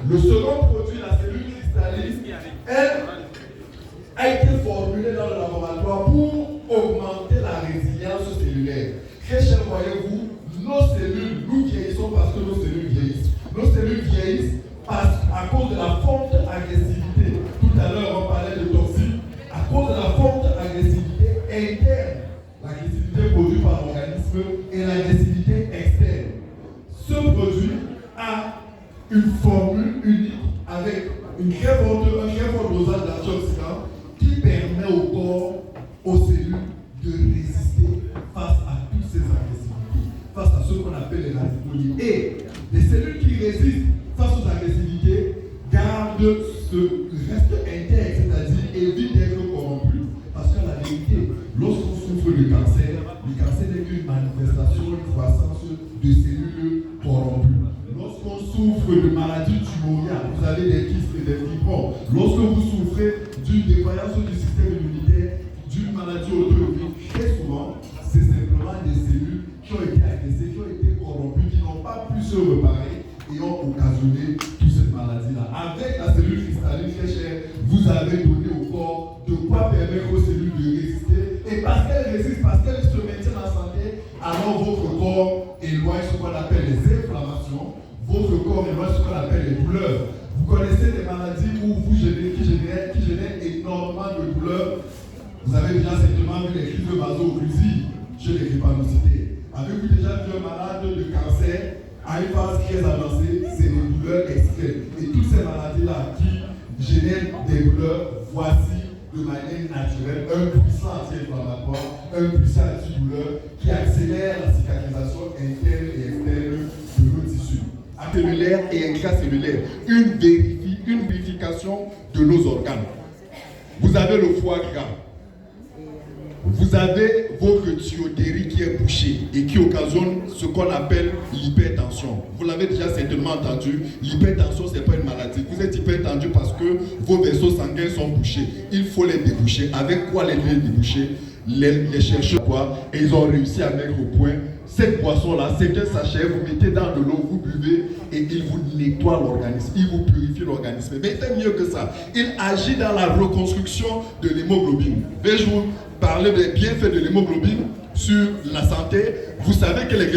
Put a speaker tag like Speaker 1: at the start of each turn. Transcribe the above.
Speaker 1: Le second produit, la cellule cristalline, elle a été formulée dans le laboratoire pour augmenter la résilience cellulaire. Très cher, voyez-vous, nos cellules, nous vieillissons parce que nos cellules vieillissent. Nos cellules vieillissent à cause de la forte agressivité. Tout à l'heure, on parlait de toxines. À cause de la forte agressivité interne, l'agressivité produite par l'organisme et l'agressivité externe. Ce produit a une formule unique avec un très fort dosage d'antioxydants qui permet au corps, aux cellules, de résister face à toutes ces agressivités, face à ce qu'on appelle les radicaux. Et les cellules qui résistent face aux agressivités gardent ce reste interne, c'est-à-dire évitent d'être corrompus. Parce que la vérité, lorsqu'on souffre de cancer, le cancer n'est qu'une manifestation, une croissance de cellules corrompues. Lorsqu'on souffre de maladies tumorales, vous avez des kystes et des fibromes. Lorsque vous souffrez d'une défaillance du système immunitaire, d'une maladie auto-immune, très souvent, c'est simplement des cellules qui ont été agressées, qui ont été corrompues, qui n'ont pas pu se réparer et ont occasionné toute cette maladie-là. Avec la cellule cristalline très chère, vous avez donné au corps de quoi permettre aux cellules de résister. Et parce qu'elles résistent, parce qu'elles se maintiennent en santé, alors votre corps éloigne ce qu'on appelle les inflammations. Votre corps éloigne ce qu'on appelle les douleurs. Vous connaissez des maladies qui génèrent énormément de douleurs. Vous avez déjà certainement vu les crises de vaso-occlusive chez les drépanocytés. Avez-vous déjà vu un malade de cancer à une phase très avancée? C'est des douleurs extrêmes. Et toutes ces maladies-là qui génèrent des douleurs, voici de manière naturelle un puissant anti-inflammatoire, un puissant antidouleur qui accélère la cicatrisation interne et externe de nos tissus. Cellulaire et intracellulaire, une vérification de nos organes. Vous avez le foie gras. Vous avez votre tuyauterie qui est bouchée et qui occasionne ce qu'on appelle l'hypertension. Vous l'avez déjà certainement entendu, l'hypertension ce n'est pas une maladie. Vous êtes hypertendu parce que vos vaisseaux sanguins sont bouchés. Il faut les déboucher. Avec quoi les déboucher? Les chercheurs et ils ont réussi à mettre au point cette boisson-là, c'est un sachet, vous mettez dans de l'eau, vous buvez et il vous nettoie l'organisme, il vous purifie l'organisme. Mais il fait mieux que ça, il agit dans la reconstruction de l'hémoglobine. Vais-je vous parler des bienfaits de l'hémoglobine sur la santé? Vous savez que les